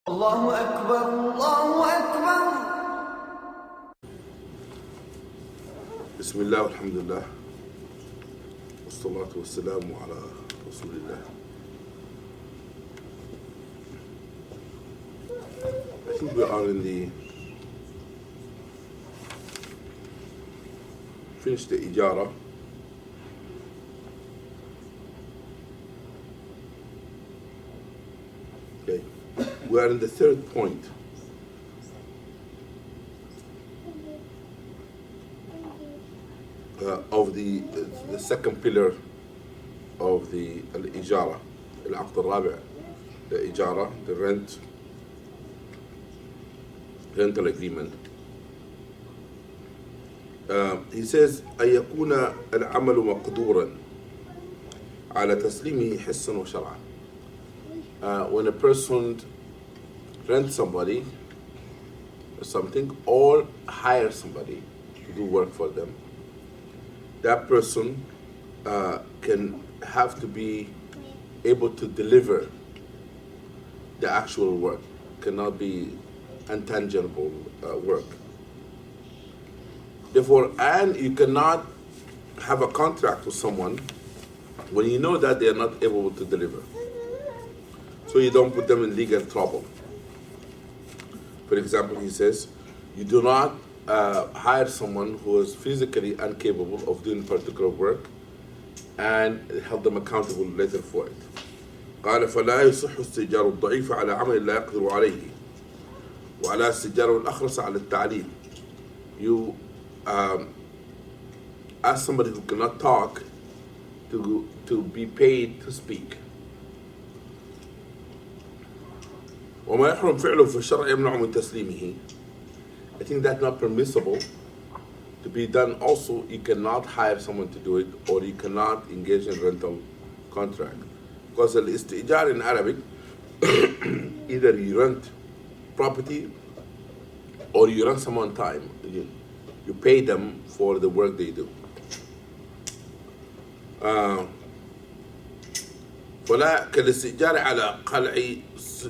الله أكبر الله أكبر. بسم الله والحمد لله والصلاة والسلام على رسول الله. I think we are in the finished the Ijara. Okay, we are in the third point. Of the second pillar of the Ijara, العقد الرابع, the Ijara, the rental agreement. He says أن يكون العمل مقدورا على تسليمه حسا وشرعا. When a person rents somebody or something or hires somebody to do work for them, that person can have to be able to deliver the actual work, cannot be intangible work. Therefore, and you cannot have a contract with someone when you know that they are not able to deliver, so you don't put them in legal trouble. For example, he says, you do not hire someone who is physically incapable of doing particular work and hold them accountable later for it. قال فلا يصح استئجار الضعيف على عمل لا يقدر عليه وعلى استئجار الأخرس على التعليم. You ask somebody who cannot talk to be paid to speak. وما يحرم فعله في الشرع يمنع من تسليمه. I think that's not permissible to be done. Also, you cannot hire someone to do it, or you cannot engage in rental contract. Because al-istijar in Arabic, either you rent property or you rent someone time. You pay them for the work they do. فلا كالاستئجار على قلع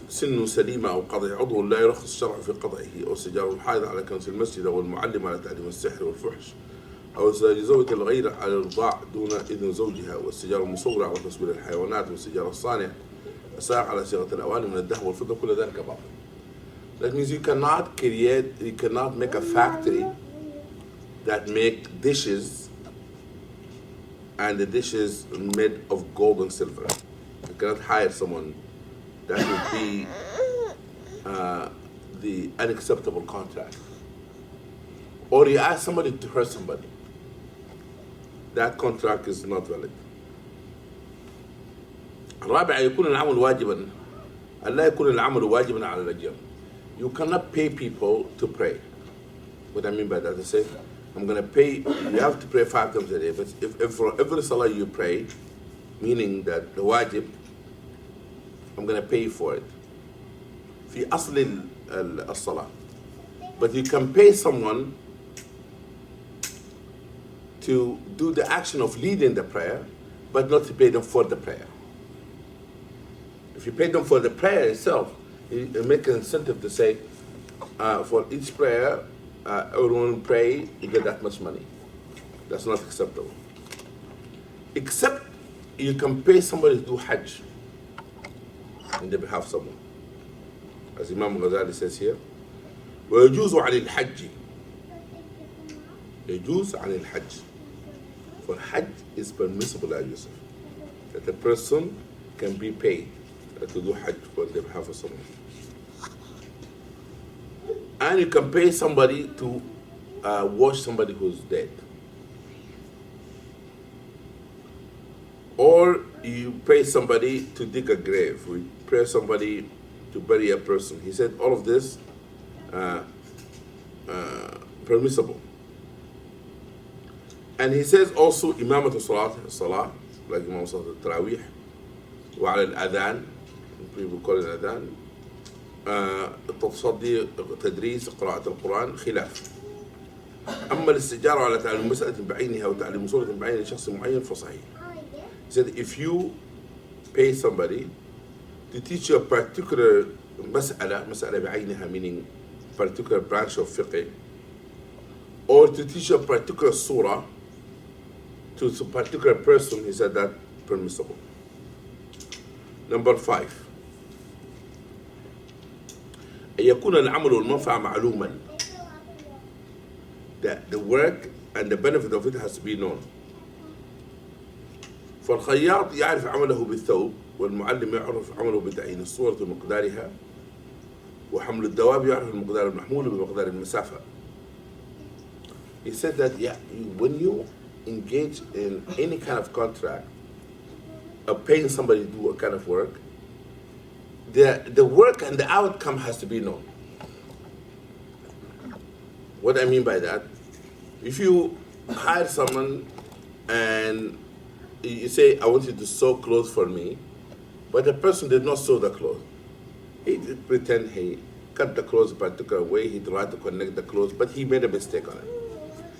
سن سليمة أو قطع عضو لا يرخص الشرع في قطعه، أو استئجار الحائض على كنس المسجد، أو المعلم على تعليم السحر والفحش، أو استئجار زوجة الغير على الرضاع دون إذن زوجها، واستئجار المصور على تصوير الحيوانات، واستئجار الصانع السائق على صياغة الأواني من الذهب والفضة، كل ذلك باطل. That means you cannot make a factory that make dishes and the dishes made of gold and silver. You cannot hire someone. That would be the unacceptable contract. Or you ask somebody to hurt somebody. That contract is not valid. الرابع يكون العمل واجبا ألا يكون العمل واجبا على الأجر. You cannot pay people to pray. What I mean by that, I say, I'm going to pay, you have to pray 5 times a day. But if for every salah you pray, meaning that the wajib, I'm going to pay for it. في أصل الصلاة. But you can pay someone to do the action of leading the prayer, but not to pay them for the prayer. If you pay them for the prayer itself, you make an incentive to say, for each prayer, everyone pray, you get that much money. That's not acceptable. Except you can pay somebody to do Hajj on the behalf of someone. As Imam Ghazali says here, ويجوز عن الحج. يجوز عن الحج. For Hajj is permissible, as Yusuf, that a person can be paid to do Hajj on the behalf of someone. And you can pay somebody to wash somebody who's dead. Or you pay somebody to dig a grave. We pay somebody to bury a person. He said all of this permissible. And he says also إمامة الصلاة, like Imam Salat al-Tarawih, وعلى الأذان, people call it الأذان, التصدي, تدريس قراءة القرآن خلاف. أما الاستئجار على تعليم مسألة بعينها وتعليم سورة بعين لشخص معين فصحيح. He said if you pay somebody to teach you a particular مسألة بعينها, meaning particular branch of fiqh, or to teach a particular surah to a particular person, he said that permissible. Number 5, أن يكون العمل والمنفعة معلوما. That the work and the benefit of it has to be known. فالخياط يعرف عمله بالثوب, والمعلم يعرف عمله بتعيين الصورة ومقدارها, وحمل الدواب يعرف المقدار المحمول بمقدار المسافة. He said that when you engage in any kind of contract of paying somebody to do a kind of work, the work and the outcome has to be known. What I mean by that, if you hire someone and you say, I want you to sew clothes for me, but the person did not sew the clothes. He did pretend he cut the clothes a particular way, he tried to connect the clothes, but he made a mistake on it.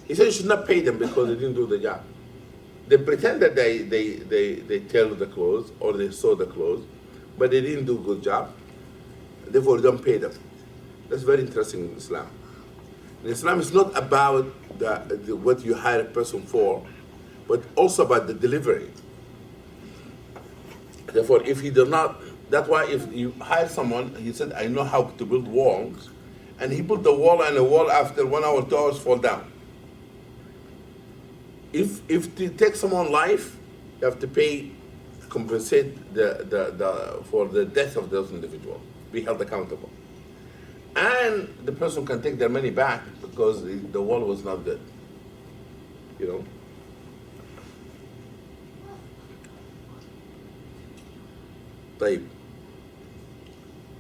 He said you should not pay them because they didn't do the job. They pretend that they tailor the clothes or they sew the clothes, but they didn't do a good job. Therefore, don't pay them. That's very interesting in Islam. In Islam, it's not about what you hire a person for, but also about the delivery. Therefore, if he does not, that's why if you hire someone, he said, I know how to build walls, and he built the wall, and the wall after 1 hour, 2 hours fall down. If to take someone's life, you have to compensate for the death of those individuals, be held accountable. And the person can take their money back because the wall was not good, you know. طيب.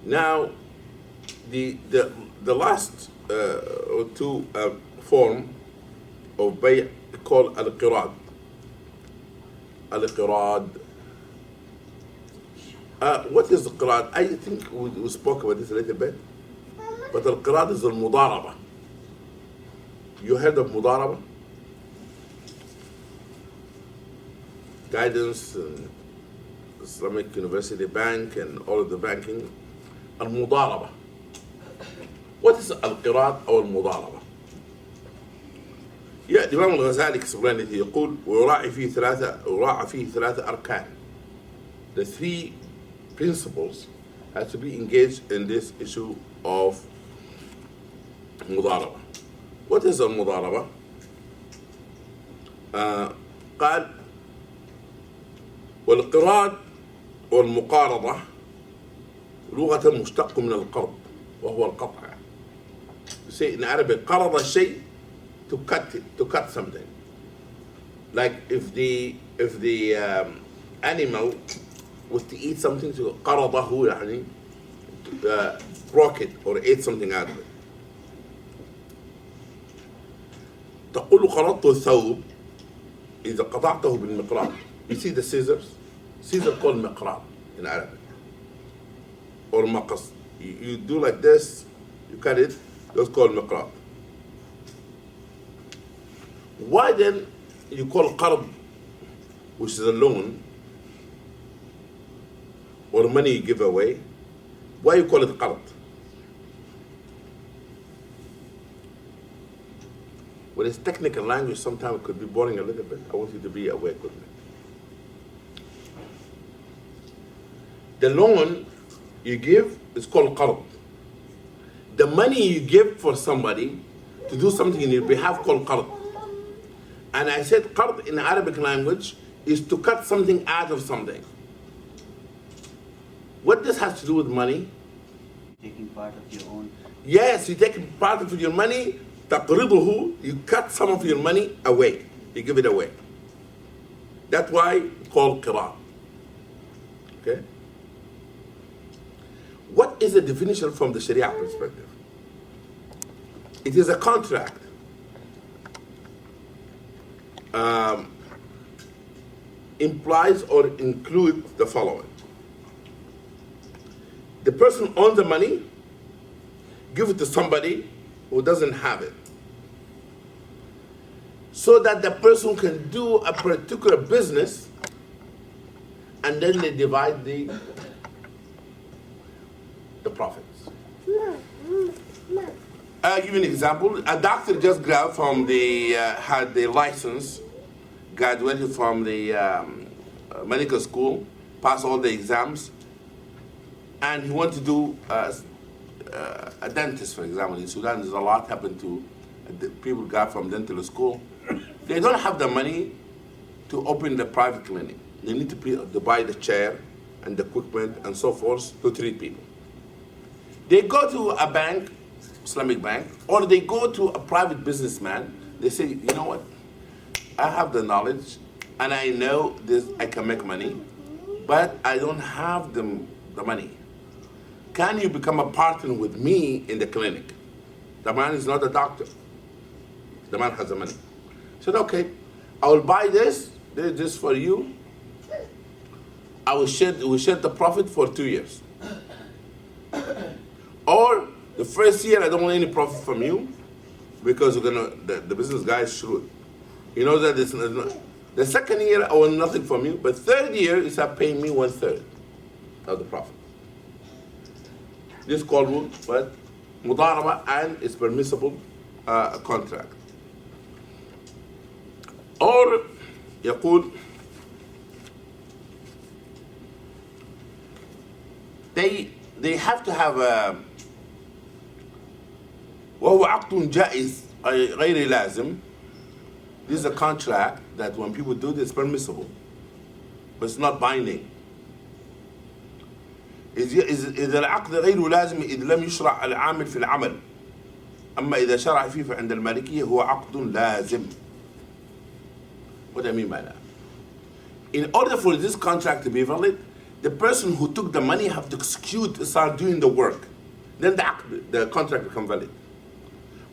Now, the last two form of bay called al-qirad. Al-qirad. What is the qirad? I think we spoke about this a little bit. But al-qirad is al-mudaraba. You heard of mudaraba? Guidance, Islamic University Bank, and all of the banking. Al-mudaraba. What is al-qirad or al-mudaraba? يا الإمام الغزالي explained it. يقول ويراعي فيه ثلاثة أركان. The 3 principles have to be engaged in this issue of مضاربة. What is المضاربة? قال والقراض والمقارضة لغة مشتق من القرض وهو القطع. You say in Arabic قرض الشيء, to cut something. Like if the animal was to eat something, so قرضه يعني broke it or ate something out of it. تقول قرضت الثوب إذا قطعته بالمقراض. You see the scissors? Scissors called مقراض in Arabic. Or مقص. You do like this, you cut it, that's called مقراض. Why then you call qard, which is a loan, or money you give away, why you call it qard? Well, it's technical language, sometimes it could be boring a little bit. I want you to be awake with me. The loan you give is called qard. The money you give for somebody to do something in your behalf called qard. And I said qard in Arabic language is to cut something out of something. What this has to do with money? Taking part of your own. Yes, you take part of your money, تقرضه, you cut some of your money away. You give it away. That's why it's called qirad. Okay? What is the definition from the Sharia perspective? It is a contract. Implies or includes the following. The person owns the money, give it to somebody who doesn't have it, so that the person can do a particular business, and then they divide the profits. I'll give you an example. A doctor just graduated from had the license, graduated from the medical school, passed all the exams, and he wanted to do a dentist, for example. In Sudan, there's a lot happened to people got from dental school. They don't have the money to open the private clinic. They need to buy the chair and the equipment and so forth to treat people. They go to a bank, Islamic bank, or they go to a private businessman. They say, you know what? I have the knowledge and I know this, I can make money, but I don't have the money. Can you become a partner with me in the clinic? The man is not a doctor. The man has the money. He said, okay, I will buy this for you. We'll share the profit for 2 years. Or the first year, I don't want any profit from you because the business guy is shrewd. You know that the second year, I want nothing from you, but third year, you start paying me 1/3 of the profit. This is called what? Mudaraba, and it's permissible contract. Or يقول they have to have a وهو عقد جائز غير لازم. This is a contract that when people do this, it's permissible, but it's not binding. إذا العقد غير لازم إذا لم يشرع العامل في العمل. أما إذا شرع فيه فعند المالكية هو عقد لازم. What do I mean by that? In order for this contract to be valid, the person who took the money have to start doing the work. Then the contract becomes valid.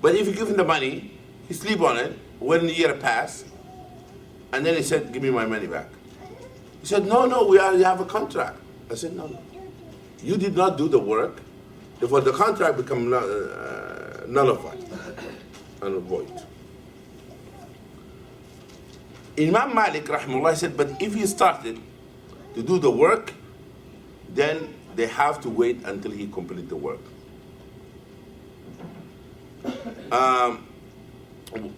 But if you give him the money, he sleep on it, when the year passed, and then he said, give me my money back. He said, no, we already have a contract. I said, no. You did not do the work, therefore the contract becomes nullified and void. Imam Malik rahimahullah said, but if he started to do the work, then they have to wait until he complete the work.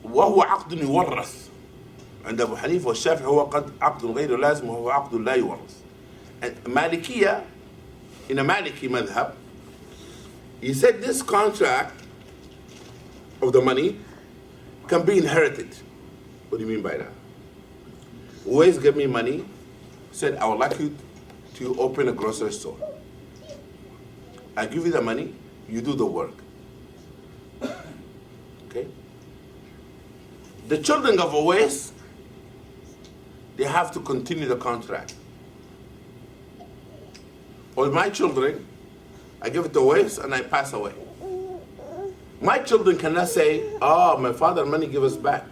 وهو عقد يورث عند أبو حنيفة والشافعي هو عقد غير لازم وهو عقد لا يورث. مالكية, in a Maliki madhab, he said this contract of the money can be inherited. What do you mean by that? Always give me money, said I would like you to open a grocery store. I give you the money, you do the work. Okay? The children of Owais, they have to continue the contract. With my children, I give it to Owais and I pass away. My children cannot say, oh, my father money give us back.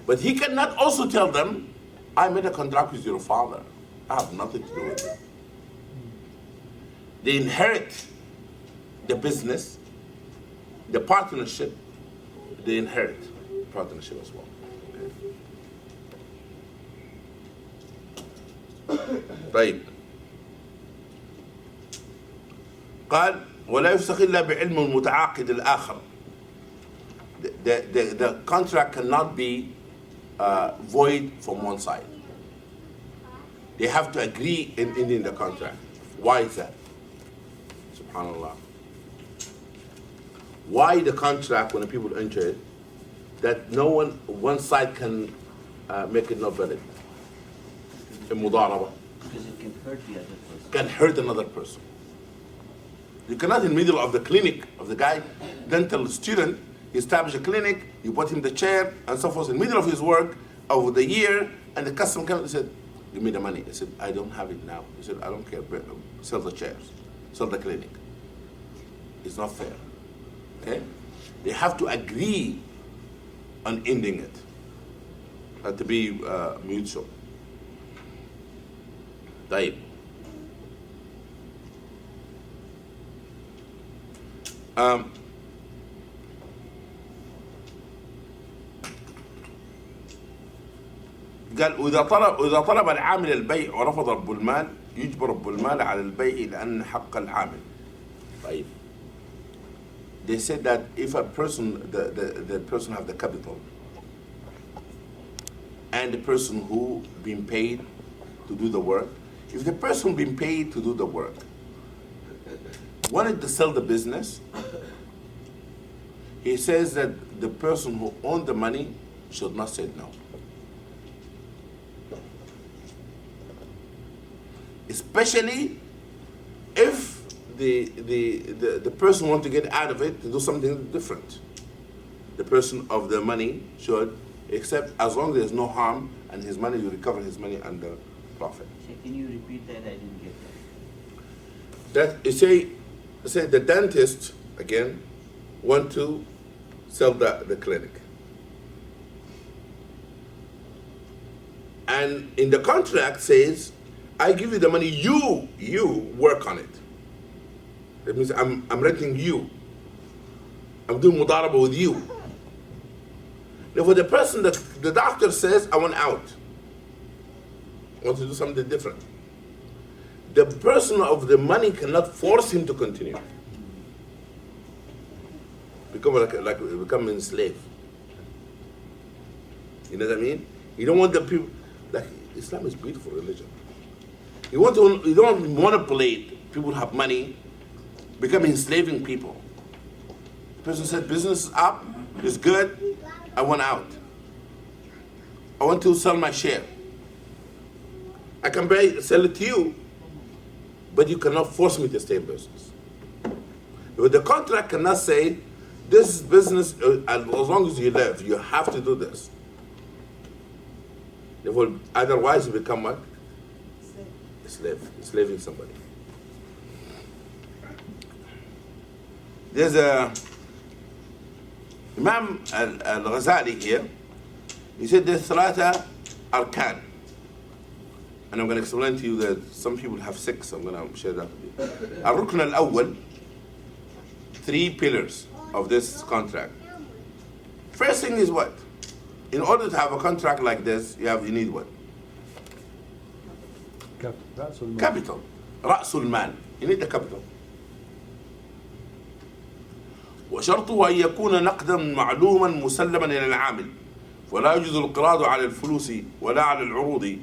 But he cannot also tell them, I made a contract with your father. I have nothing to do with it. They inherit the business, the partnership, they inherit partnership as well. طيب. قال ولا يفسخ إلا بعلم المتعاقد الآخر. The contract cannot be void from one side. They have to agree in ending the contract. Why is that? Subhanallah. Why the contract, when the people enter it, that one side can make it not valid? المضاربة. Because it can hurt the other person. Can hurt another person. You cannot in the middle of the clinic of the guy, dental student, he established a clinic, you bought him the chair and so forth in the middle of his work over the year, and the customer came and said, give me the money. I said, I don't have it now. He said, I don't care, sell the chairs, sell the clinic. It's not fair. Okay? They have to agree on ending it. Had to be mutual. طيب. قال وإذا طلب العامل البيع ورفض رب المال يجبر بالمال على البيع لأن حق العامل. طيب. They said that if a person, the person have the capital, and the person who been paid to do the work, if the person been paid to do the work wanted to sell the business, he says that the person who owned the money should not say no. Especially if the person wants to get out of it to do something different. The person of the money should accept, as long as there's no harm and his money, you recover his money under profit. Can you repeat that? I didn't get That you say the dentist again want to sell the clinic, and in the contract says, I give you the money, you work on it. That means I'm renting you. I'm doing mudaraba with you. Now for the person that the doctor says, I want out. I want to do something different. The person of the money cannot force him to continue. Become enslaved. You know what I mean? You don't want the people, like Islam is a beautiful religion. You don't want to manipulate people who have money, become enslaving people. The person said business is up, it's good, I want out. I want to sell my share. I can sell it to you, but you cannot force me to stay in business. But the contract cannot say, this is business, as long as you live, you have to do this. Otherwise you become what? Enslaving somebody. There's a Imam al-Ghazali here. He said there's thalatha arkan. And I'm going to explain to you that some people have 6. I'm going to share that with you. Al-Rukn al-Awwal, 3 pillars of this contract. First thing is what? In order to have a contract like this, you need what? Capital. Ra'sul mal. You need the capital. وشرطه أن يكون نقدا معلوما مسلما إلى العامل ولا يجوز القراض على الفلوس ولا على العروض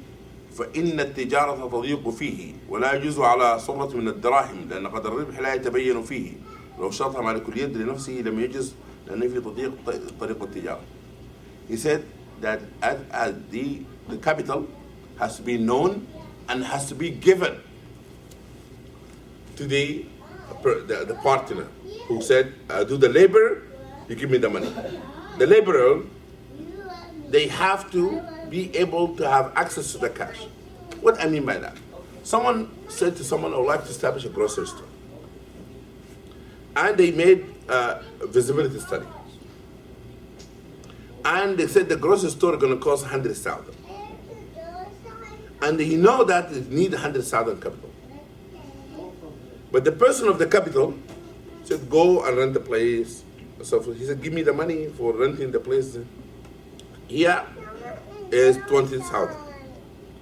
فإن التجارة تضيق فيه ولا يجوز على صرة من الدراهم لأن قدر الربح لا يتبين فيه لو شرطها على كل يد لنفسه لم يجز لأن في تضيق طريق التجارة. He said that the capital has to be known and has to be given to the partner who said, do the labor, you give me the money. The laborer, they have to be able to have access to the cash. What I mean by that? Someone said to someone, I would like to establish a grocery store. And they made a visibility study. And they said the grocery store is going to cost 100,000. And he know that it need 100,000 capital. But the person of the capital said, go and rent the place. So he said, give me the money for renting the place. Here is 20,000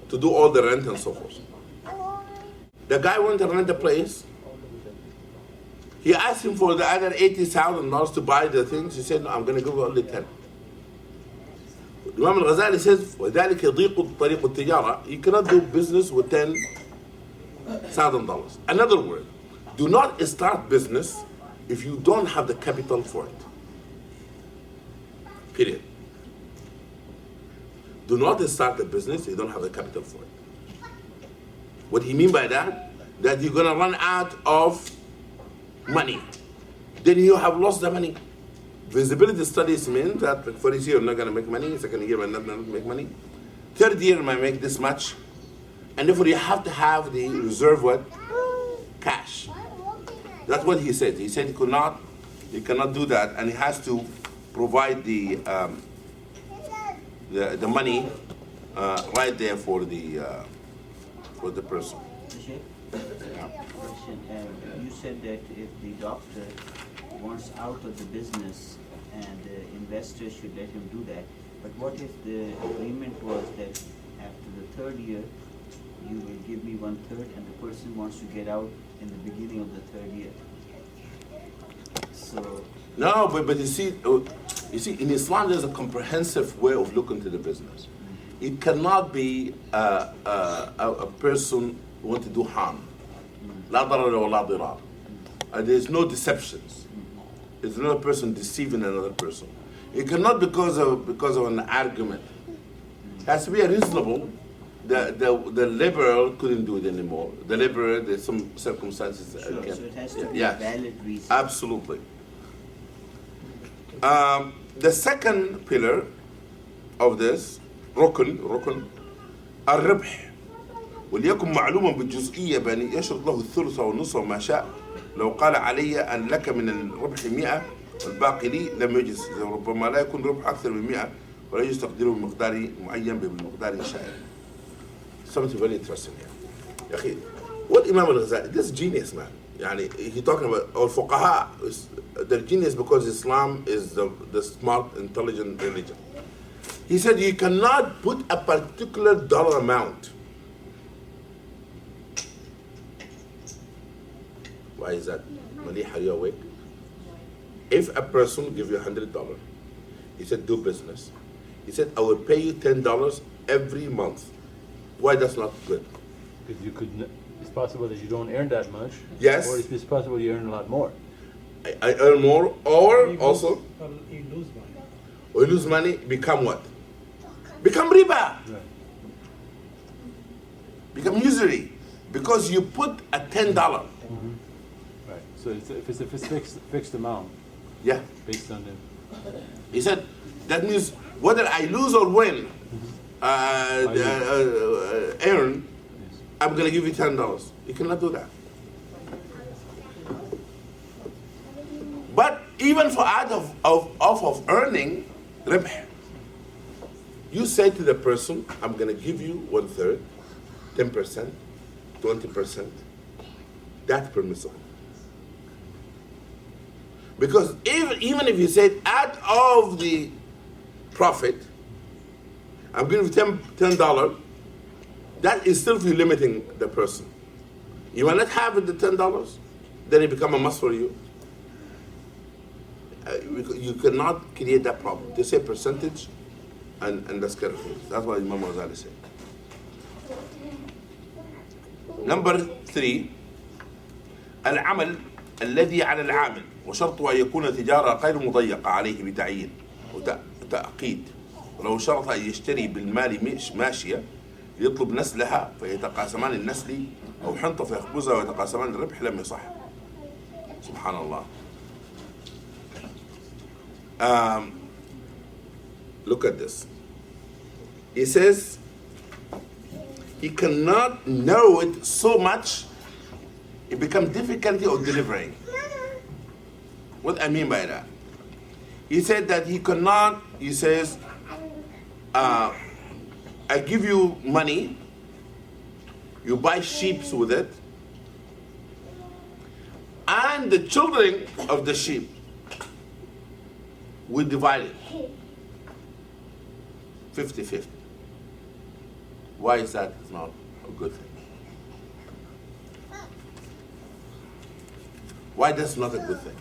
to do all the rent and so forth. The guy went to rent the place. He asked him for the other $80,000 to buy the things. He said, no, I'm going to give you only 10. Imam al-Ghazali says, وَذَلِكَ يَضِيقُ طَرِيقُ التِّجَارَةِ You cannot do business with $10,000. Another word, do not start business if you don't have the capital for it. Period. Do not start a business if you don't have the capital for it. What he mean by that? That you're going to run out of money. Then you have lost the money. Visibility studies mean that first year you're not going to make money, second year you're not going to make money, third year you might make this much, and therefore you have to have the reserve what? Cash. That's what he said. He said he cannot do that, and he has to provide the money right there for the person. Yeah. Question. You said that if the doctor wants out of the business and the investor should let him do that, but what if the agreement was that after the third year you will give me 1/3, and the person wants to get out in the beginning of the third year. So No, but you see, in Islam there's a comprehensive way of looking to the business. It cannot be a person who want to do harm. لا ضرر ولا ضرار. There's no deceptions. There's another person deceiving another person. It cannot because of an argument. It has to be a reasonable. The liberal couldn't do it anymore. The liberal, there's some circumstances. sure, so it has to be yeah. a valid reason. Absolutely. The second pillar of this ركن الربح وليكن معلوما بالجزئية بأن يشرط له الثلث أو النصف ما شاء لو قال علي أن لك من الربح 100 والباقي لي لم يجز ربما لا يكون ربح أكثر من 100 ولا يجوز تقديره بمقدار معين بمقدار شائع. Something very interesting here. يا أخي what Imam al-Ghazali, this genius man. يعني he talking about الفقهاء they're genius because Islam is the smart intelligent religion. He said you cannot put a particular dollar amount. Why is that? Maliha, are you awake? If a person give you $100, he said do business. He said I will pay you $10 every month. Why that's not good? Because you could. It's possible that you don't earn that much. Yes. Or it's possible you earn a lot more. I earn more, or also you lose money. or lose money, become what? Become riba. Right. Become usury. Because you put a $10. Right. So if it's fixed amount Yeah. based on the. He said that means whether I lose or win, earn, Yes. I'm going to give you $10. You cannot do that. But even for out of earning, ربح, you say to the person, I'm going to give you 1/3, 10%, 20%. That's permissible. Because even if you said out of the profit, I'm giving you $10, that is still limiting the person. You will not have the $10, then it become a must for you. You cannot create that problem. They say percentage, and that's kind of thing. That's what Imam Ghazali said. Number 3, العمل الذي على العامل وشرطه أن يكون تجارة غير مضيقة عليه بتعيين وتأقيد ولو شرط أن يشتري بالمال ماشية يطلب نسلها فيتقاسمان النسل أو حنطة فيخبزها ويتقاسمان الربح لم يصح. سبحان الله. Look at this. He says he cannot narrow it so much it becomes difficulty of delivering. What I mean by that? He said that he cannot, he says, I give you money, you buy sheep with it, and the children of the sheep we divide it 50-50. Why is that not a good thing? Why that's not a good thing?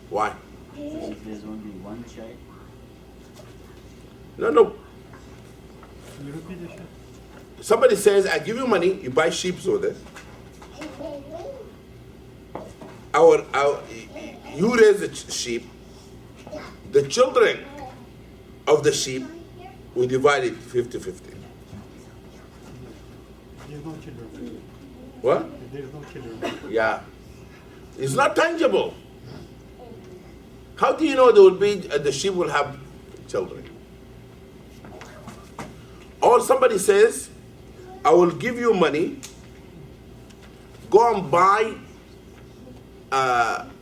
Why? If there's only one child, No. Can you repeat the shit? Somebody says, I give you money, you buy sheep with it. You raise the sheep. The children of the sheep, we divide it 50-50. There's no children. What? There's no children. Yeah. It's not tangible. How do you know there will be, the sheep will have children? Or somebody says, I will give you money, go and buy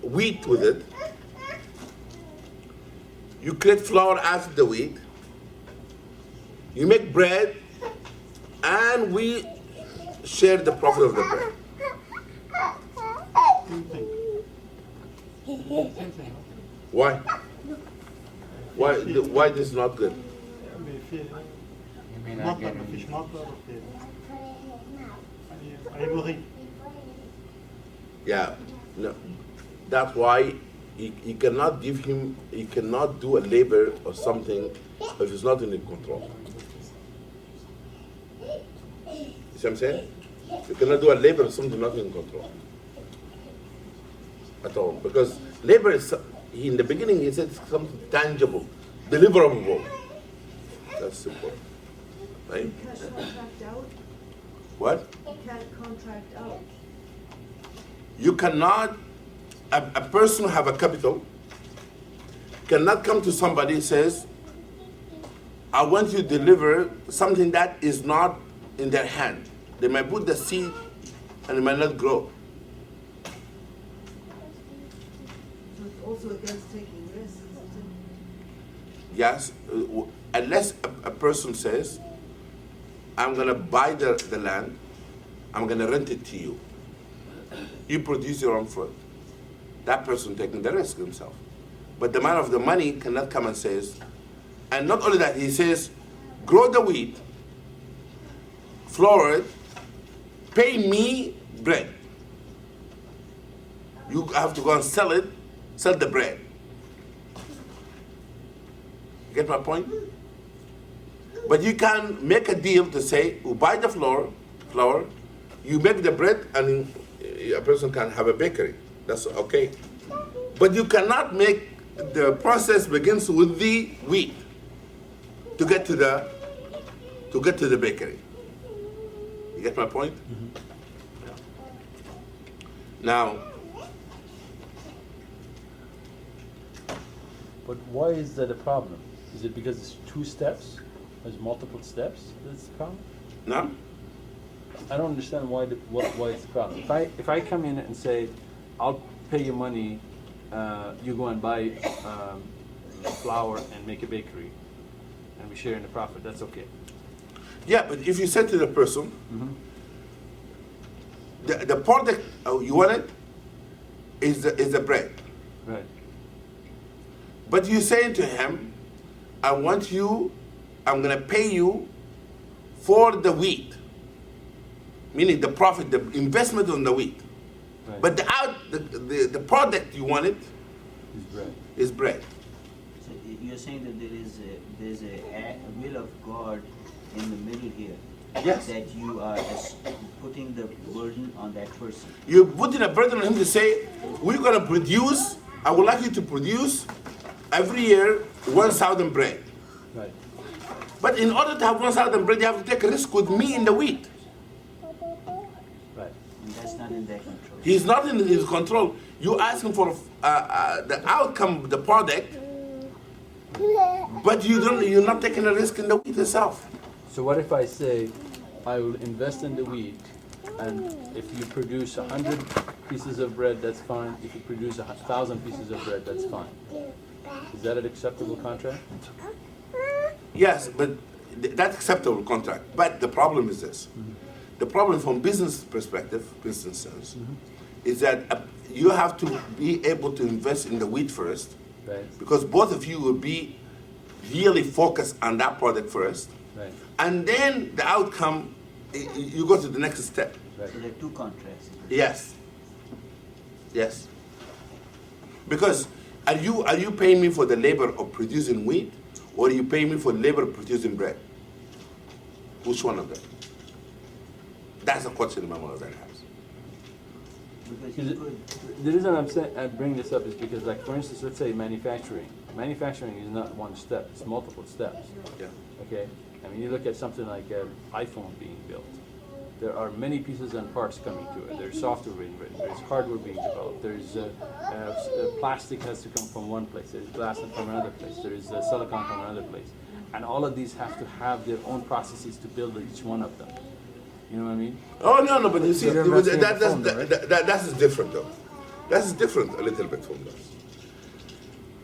wheat with it. You create flour out of the wheat. You make bread, and we share the profit of the bread. Same thing. Same thing. Why? Why this is not good? I mean, في may not مطر get ما any. فيش مطر يعني هيبغي. Yeah, no. That's why you cannot give him, you cannot do a labor or something if it's not in his control. You see what I'm saying? You cannot do a labor or something not in control. At all. Because labor is, in the beginning he said something tangible, deliverable. That's simple. Right? You can't contract out, What? you can't contract out. You cannot, a person who have a capital cannot come to somebody and says, I want you to deliver something that is not in their hand. They might put the seed and it might not grow. So it's also against taking risks, isn't Yes, unless a person says, I'm going to buy the land, I'm going to rent it to you. You produce your own fruit. That person taking the risk himself. But the man of the money cannot come and says, and not only that, he says, grow the wheat, flour it, pay me bread. You have to go and sell it, sell the bread. Get my point? But you can make a deal to say, you buy the flour, you make the bread, and a person can have a bakery. That's okay. But you cannot make, the process begins with the wheat to get to the bakery. You get my point? Yeah. Now, But why is that a problem? Is it because it's two steps? There's multiple steps that's the problem? no? I don't understand why it's the problem. If I come in and say, I'll pay you money, you go and buy flour and make a bakery, and we share in the profit, that's okay. Yeah, but if you said to the person, the product you wanted is the bread. Right. But you say to him, I'm going to pay you for the wheat. Meaning the profit, the investment on the wheat. Right. But the product you wanted It's bread. is bread. So you're saying that there's a will of God in the middle here. Yes. That you are putting the burden on that person. You're putting a burden on him to say, we're going to produce, I would like you to produce every year 1,000 bread. Right. But in order to have 1,000 bread, you have to take a risk with me in the wheat. Right. And that's not in their control. He's not in his control. You ask him for the outcome, the product, but you're not taking a risk in the wheat itself. So what if I say, I will invest in the wheat, and if you produce 100 pieces of bread, that's fine. If you produce 1,000 pieces of bread, that's fine. Is that an acceptable contract? Yes, but that's acceptable contract. But the problem is this. The problem from business perspective, business sense, is that you have to be able to invest in the wheat first, Right. because both of you will be really focused on that product first, Right. and then the outcome, you go to the next step. Right. So there are two contracts. Yes. Yes. Because are you paying me for the labor of producing wheat, or are you paying me for the labor of producing bread? Which one of them? That's a question my mother has. Because Is you it- could, The reason I bring this up is because, like, for instance, let's say manufacturing. Manufacturing is not one step; it's multiple steps. Yeah. Okay. I mean, you look at something like an iPhone being built. There are many pieces and parts coming to it. There's software being written. There's hardware being developed. There's plastic has to come from one place. There's glass from another place. There's silicon from another place. And all of these have to have their own processes to build each one of them. You know what I mean? Oh no, but you see, You're investing in that, the phone, though, right? that is different though. That is different a little bit from that.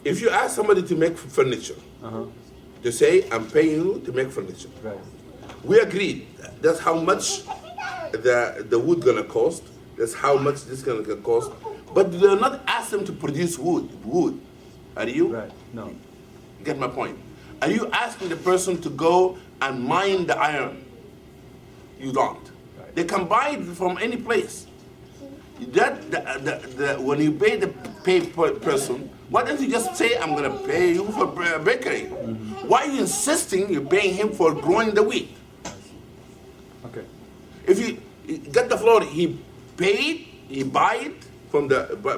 If you ask somebody to make furniture, to say, I'm paying you to make furniture. Right. We agreed. That's how much the wood gonna cost. That's how much this gonna cost. But they're not ask them to produce wood. Are you? Right. No. Get my point? Are you asking the person to go and mine the iron? You don't. Right. They can buy it from any place. When you pay the person, why don't you just say, I'm going to pay you for bakery? Why are you insisting you're paying him for growing the wheat? Okay. If you get the flour, he paid, he buy it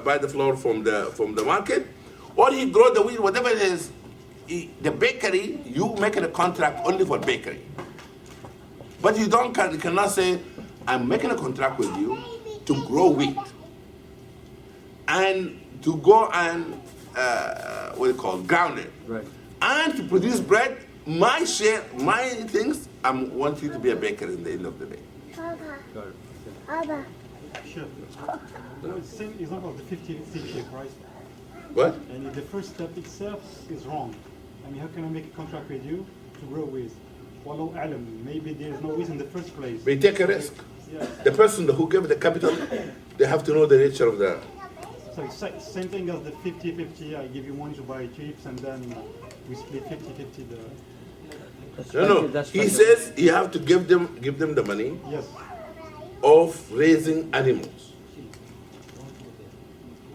buy the flour from the market, or he grow the wheat, whatever it is. The bakery, you make it a contract only for bakery. But you cannot say, I'm making a contract with you to grow wheat and to go and ground it, Right. and to produce bread. My share, my things. I want you to be a baker in the end of the day. Got it. Okay. Sure. Same example of the 50-50 share price. What? And the first step itself is wrong. I mean, how can I make a contract with you to grow with? Wallahu a'lam, maybe there is no wheat in the first place. We take a risk. Yeah. The person who gave the capital, they have to know the nature of the. So it's same thing as the 50-50, I give you money to buy chips and then we split 50-50 the... No. That's He speculative. says you have to give them the money Yes. of raising animals.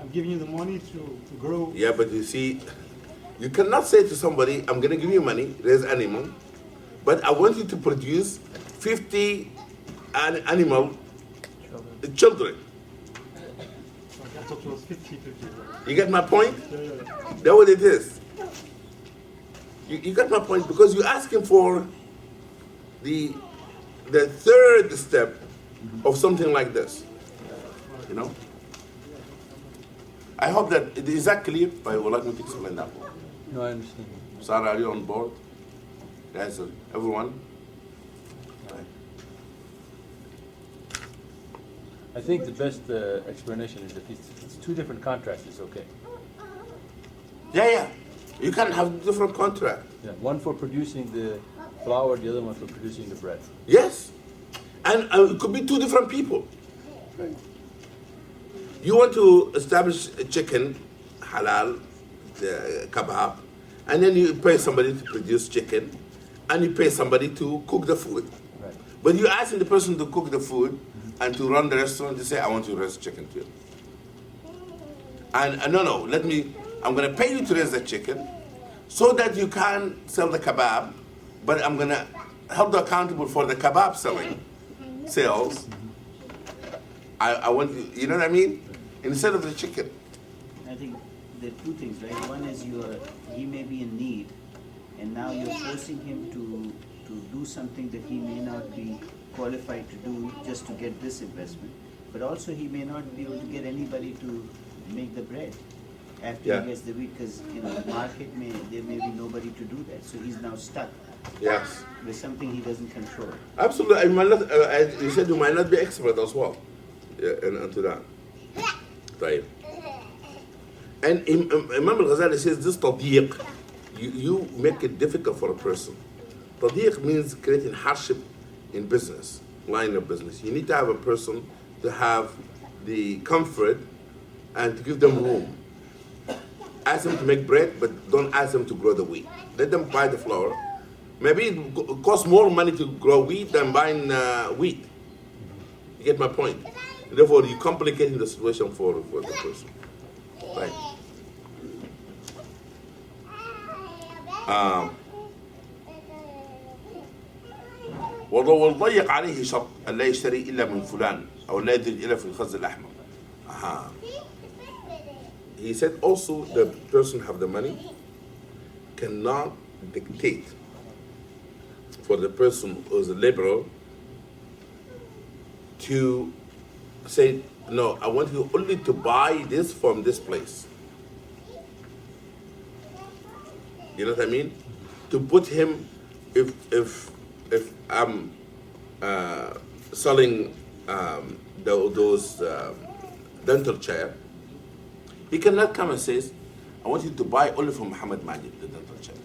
I'm giving you the money to grow. Yeah, but you see, you cannot say to somebody, I'm going to give you money, raise animal, but I want you to produce 50 animal children. I thought it was 50-50. You get my point? Yeah. That's what it is. You got my point, because you're asking for the third step of something like this. You know? I hope that it is that clear, but I would like me to explain that more. No, I understand. Sarah, are you on board? Guys, everyone? I think the best explanation is that it's two different contracts, it's okay. Yeah. You can have different contract. Yeah, one for producing the flour, the other one for producing the bread. Yes. And it could be two different people. You want to establish a chicken, halal, the kebab, and then you pay somebody to produce chicken, and you pay somebody to cook the food. Right. But you're asking the person to cook the food and to run the restaurant to say, I want you to raise chicken too. And no, I'm going to pay you to raise the chicken so that you can sell the kebab, but I'm going to help the accountable for the kebab sales. I want you know what I mean? Instead of the chicken. I think there are two things, right? One is he may be in need, and now you're forcing him to do something that he may not be qualified to do just to get this investment. But also he may not be able to get anybody to make the bread after he gets the wheat, because the market there may be nobody to do that. So he's now stuck Yes. with something he doesn't control. Absolutely. I might not, you said you might not be expert as well. Yeah, and to that. Right. And Imam al-Ghazali says this tadiq, you make it difficult for a person. Tadiq means creating hardship in business, line of business. You need to have a person to have the comfort and to give them room. Ask them to make bread, but don't ask them to grow the wheat. Let them buy the flour. Maybe it costs more money to grow wheat than buying wheat. You get my point? Therefore, you're complicating the situation for the person. Right. وضيق عليه شرط أن لا يشتري إلا من فلان أو لا يدرج إلا في الخز الأحمر. He said also the person who have the money cannot dictate for the person who is a laborer to say, no, I want you only to buy this from this place. You know what I mean? To put him, if I'm selling those dental chair, he cannot come and say, I want you to buy only from Muhammad Magid, the dental chair.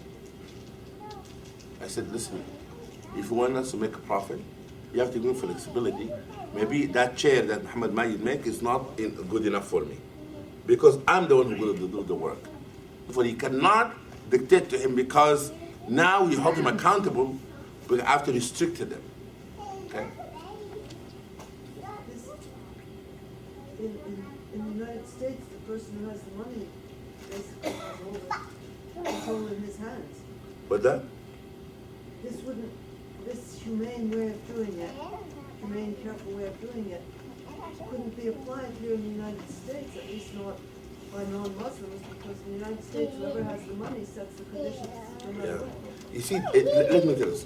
I said, listen, if you want us to make a profit, you have to give flexibility. Maybe that chair that Muhammad Magid make is not good enough for me, because I'm the one who's going to do the work. Therefore, you cannot dictate to him because Now you hold them accountable, but after restricted them. Okay? This, in the United States, the person who has the money basically has all the control in his hands. But that? This humane way of doing it, humane, careful way of doing it, couldn't be applied here in the United States, at least not by non-Muslims, because in the United States, whoever has the money sets the conditions no matter Yeah. what. You see, let me tell you.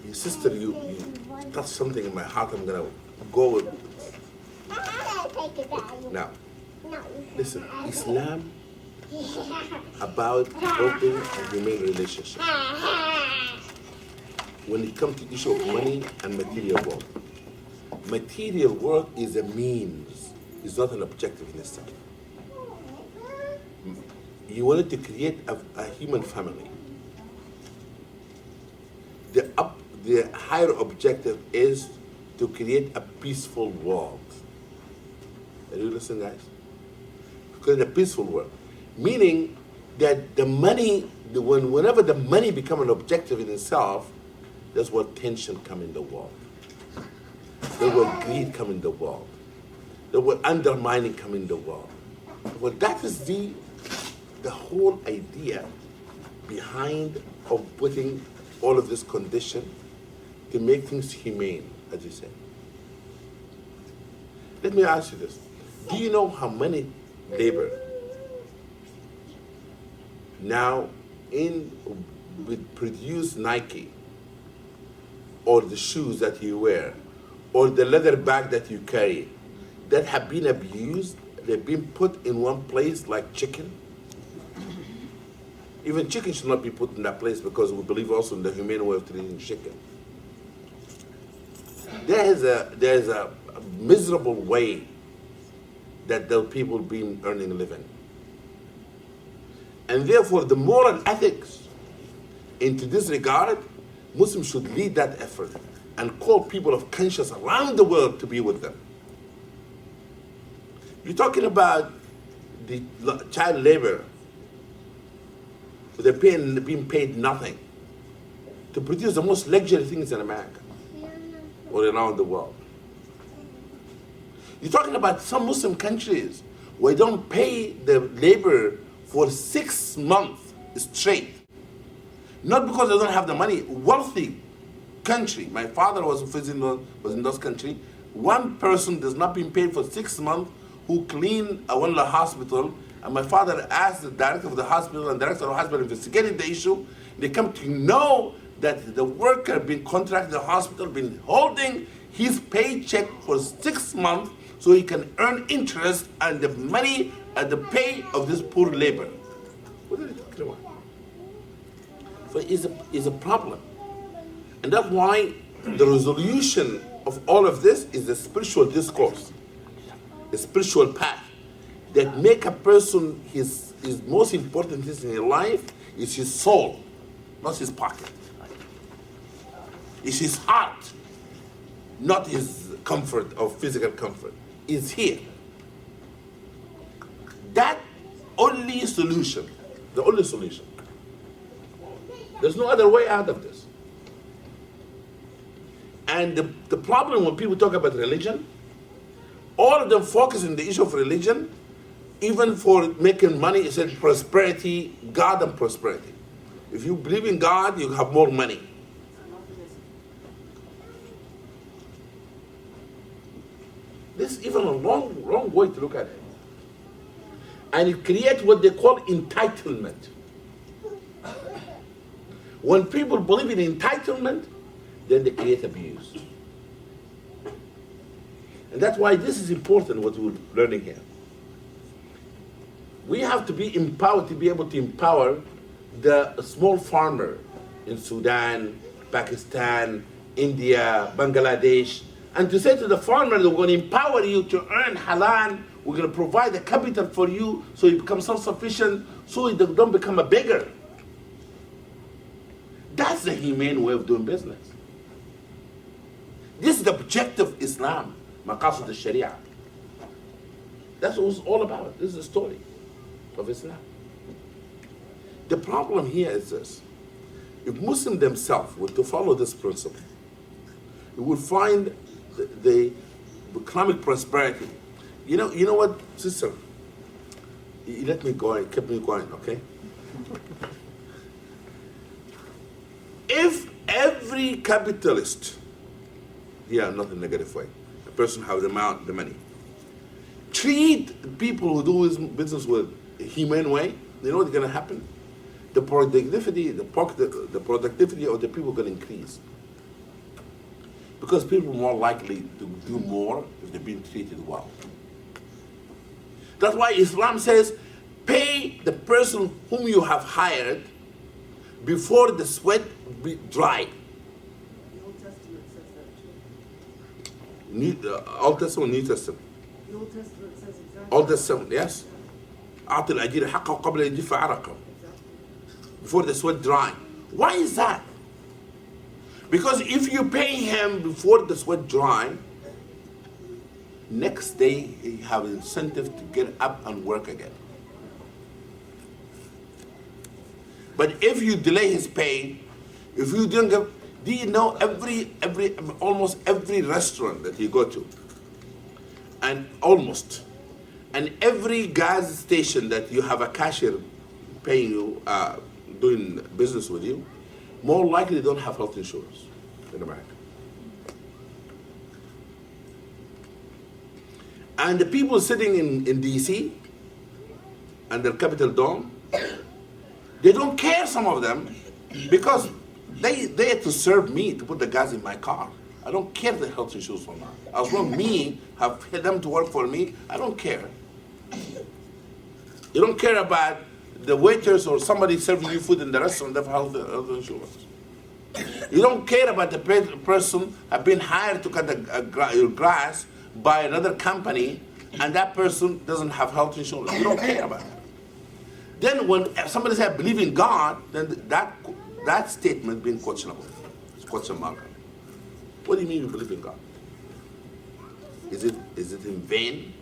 Your sister, you touched something in my heart. I'm gonna go with. Now, listen, Islam about open and humane relationship. When it comes to issue of money and material work is a means, it's not an objective in itself. You wanted to create a human family. The higher objective is to create a peaceful world. Are you listening, guys? Create a peaceful world. Meaning that the money, whenever the money becomes an objective in itself, that's where tension come in the world. That's where greed come in the world. That's where undermining come in the world. Well, that is the whole idea behind of putting all of this condition to make things humane, as you said. Let me ask you this. Do you know how many labor now produce Nike or the shoes that you wear or the leather bag that you carry that have been abused, they've been put in one place like chicken? Even chicken should not be put in that place because we believe also in the humane way of treating chicken. There is a miserable way that the people been earning a living. And therefore the moral ethics into this regard, Muslims should lead that effort and call people of conscience around the world to be with them. You're talking about the child labor. They're being paid nothing to produce the most luxury things in America or around the world. You're talking about some Muslim countries where they don't pay the labor for 6 months straight. Not because they don't have the money. Wealthy country. My father was in those countries. One person does not being paid for 6 months who cleaned one of the hospital. And my father asked the director of the hospital, and the director of the hospital investigated the issue. They come to know that the worker been contracted the hospital, been holding his paycheck for 6 months so he can earn interest and the money and the pay of this poor labor. What are they talking about? So it's a problem. And that's why the resolution of all of this is the spiritual discourse, the spiritual path that make a person his most important thing in his life is his soul, not his pocket. It's his heart, not his comfort or physical comfort. It's here. That only solution, the only solution. There's no other way out of this. And the problem when people talk about religion, all of them focus on the issue of religion, even for making money. It said prosperity, God and prosperity. If you believe in God, you have more money. This is even a wrong way to look at it. And it creates what they call entitlement. When people believe in entitlement, then they create abuse. And that's why this is important, what we're learning here. We have to be empowered to be able to empower the small farmer in Sudan, Pakistan, India, Bangladesh, and to say to the farmer that we're going to empower you to earn halal, we're going to provide the capital for you so you become self-sufficient, so you don't become a beggar. That's the humane way of doing business. This is the objective of Islam, maqasid al-Sharia. That's what it's all about. This is the story of Islam. The problem here is this. If Muslims themselves were to follow this principle, you will find the economic prosperity. You know what, sister? You let me go, keep me going, okay? If every capitalist, not in a negative way, a person has the money, treat people who do his business with a humane way, you know what's going to happen? The productivity of the people going to increase. Because people are more likely to do more if they're being treated well. That's why Islam says, pay the person whom you have hired before the sweat be dry. The Old Testament says that too. Old Testament, New Testament. The Old Testament says exactly. Old Testament, yes. أعطي الأجير حقه قبل أن يجف عرقه. Before the sweat dry. Why is that? Because if you pay him before the sweat dry, next day he have an incentive to get up and work again. But if you delay his pay, if you don't give, do you know almost every restaurant that you go to, and every gas station that you have a cashier paying you, doing business with you, more likely they don't have health insurance in America. And the people sitting in DC and the Capitol Dome, they don't care, some of them, because they have to serve me to put the gas in my car. I don't care the health insurance or not. As long as me have them to work for me, I don't care. You don't care about the waiters or somebody serving you food in the restaurant that have health insurance. You don't care about the person have been hired to cut your grass by another company, and that person doesn't have health insurance. You don't care about that. Then when somebody says, I believe in God, then that statement being questionable. It's question mark. What do you mean you believe in God? Is it in vain?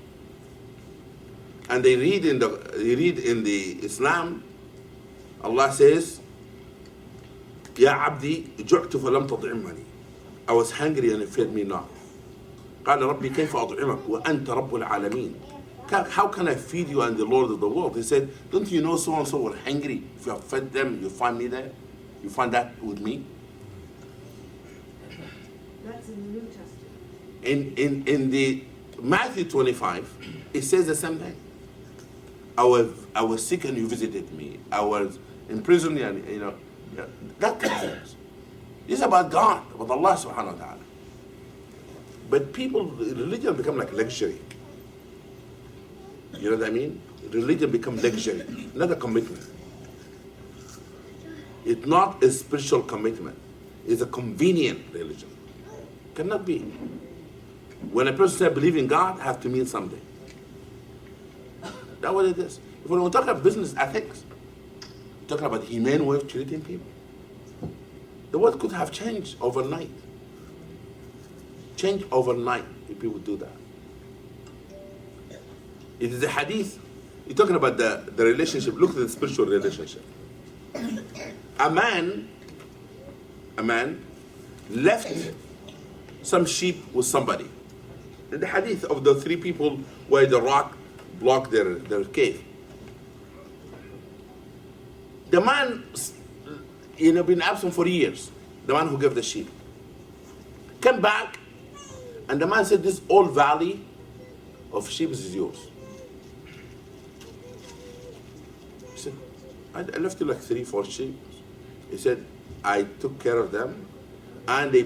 And they read in the Islam, Allah says, Ya abdi, ju'tu falam tad'imani. I was hungry and you fed me not. قال ربي كيف أطعمك وأنت رب العالمين. How can I feed you and the Lord of the world? He said, don't you know so and so were hungry? If you have fed them, you find me there? You find that with me? That's in the New Testament. In the Matthew 25, it says the same thing. I was sick and you visited me. I was in prison and that kind of things. It's about God, about Allah subhanahu wa ta'ala. But religion become like luxury. You know what I mean? Religion become luxury, not a commitment. It's not a spiritual commitment. It's a convenient religion. Cannot be. When a person says believe in God, have to mean something. That's what it is. If we talk about business ethics, we're talking about humane way of treating people. The world could have changed overnight. Change overnight if people do that. It is a hadith. You're talking about the relationship. Look at the spiritual relationship. A man left some sheep with somebody. In the hadith of the three people where the rock blocked their cave. The man, been absent for years. The man who gave the sheep. Came back, and the man said, this old valley of sheep is yours. He said, I left you like 3-4 sheep. He said, I took care of them, and they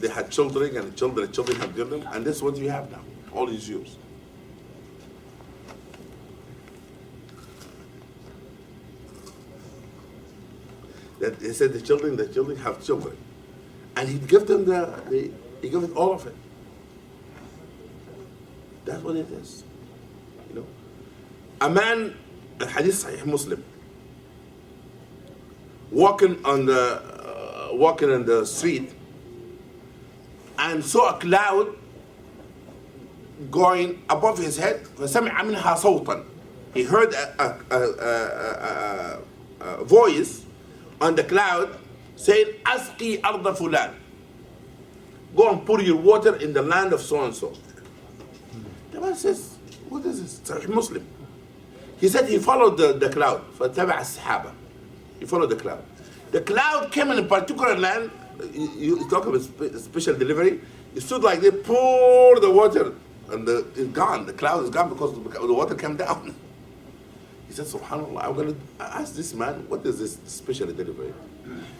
had children, and the children have children, and this is what you have now. All is yours. That he said the children have children, and he'd give them he gave it all of it. That's what it is. A man, a hadith Sahih Muslim, walking on the street, and saw a cloud going above his head. فسمع منها صوتا. He heard voice on the cloud saying, Asqi arda fulan. Go and pour your water in the land of so and so. The man says, what is this? Sahih Muslim. He said he followed the cloud. فَتَبَعَ السَّحَابَةِ. He followed the cloud. The cloud came in a particular land. You talk about special delivery. It stood like they pour the water and it's gone. The cloud is gone because the water came down. He said, SubhanAllah, I'm going to ask this man, what is this special delivery?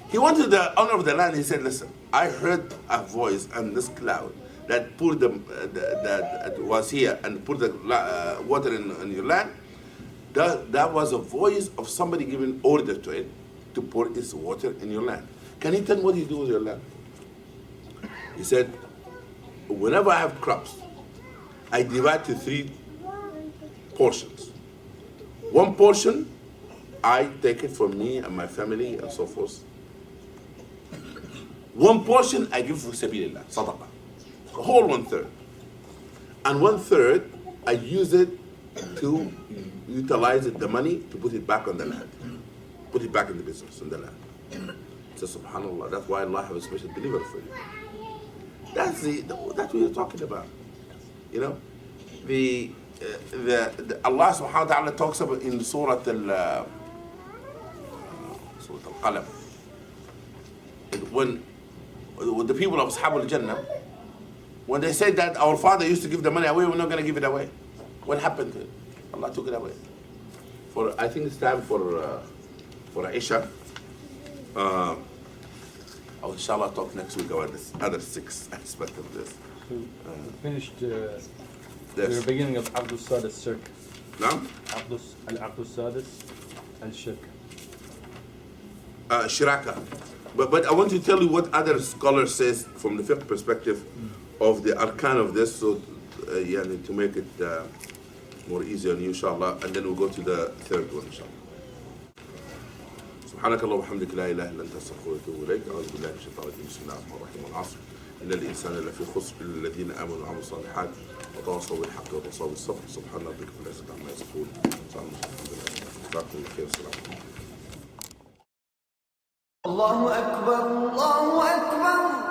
He went to the owner of the land. He said, listen, I heard a voice on this cloud that poured that was here and poured the water in your land. That was a voice of somebody giving order to it to pour its water in your land. Can you tell me what you do with your land? He said, whenever I have crops, I divide to 3 portions. One portion, I take it for me and my family and so forth. One portion, I give for sabilillah, sadaqah. The whole 1/3. And 1/3, I use it to utilize it, the money, to put it back on the land. Put it back in the business, in the land. So subhanAllah, that's why Allah has a special delivery for you. That's what we're talking about. You know, the Allah subhanahu wa ta'ala talks about in Surah Al-Qalam. When the people of Ashab al-Jannah, when they said that our father used to give the money away, we're not going to give it away. What happened to it? Allah took it away. I think it's time for Isha. I'll inshallah talk next week about this other 6 aspects of this. So finished the Yes. beginning of Abdus Sadis Shirk. No? Abdus Sadis al-Shirk. Shiraka. But I want to tell you what other scholar says from the fiqh perspective of the arkan of this, so to make it more easy on you, inshallah, and then we'll go to the 3rd one, inshallah. سبحانك اللهم وبحمدك لا اله الا انت استغفرك واتوب اليك اعوذ بالله من الشيطان الرجيم بسم الله الرحمن الرحيم والعصر ان الانسان لفي خسر الا الذين امنوا وعملوا الصالحات وتواصوا بالحق وتواصوا بالصبر سبحان ربك رب العزه عما يصفون سلام جزاكم الله خير السلام عليكم الله أكبر الله أكبر